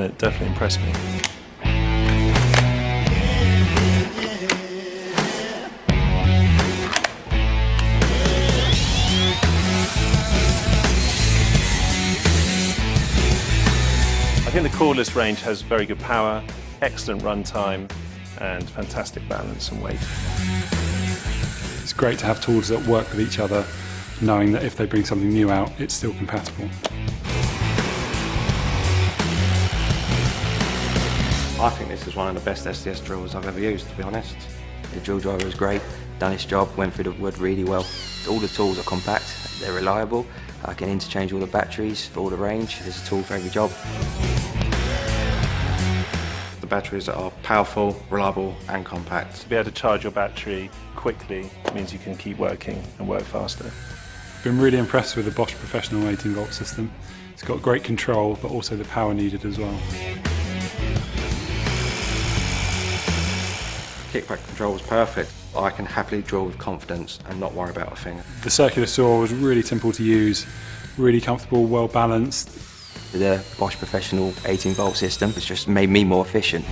it definitely impressed me. I think the cordless range has very good power, excellent run time and fantastic balance and weight. It's great to have tools that work with each other, knowing that if they bring something new out, it's still compatible. I think this is one of the best SDS drills I've ever used, to be honest. The drill driver is great, done its job, went through the wood really well. All the tools are compact, they're reliable. I can interchange all the batteries for all the range. There's a tool for every job. The batteries are powerful, reliable and compact. To be able to charge your battery quickly means you can keep working and work faster. Been really impressed with the Bosch Professional 18-volt system. It's got great control, but also the power needed as well. Kickback control was perfect. I can happily drill with confidence and not worry about a thing. The circular saw was really simple to use, really comfortable, well balanced. The Bosch Professional 18-volt system has just made me more efficient.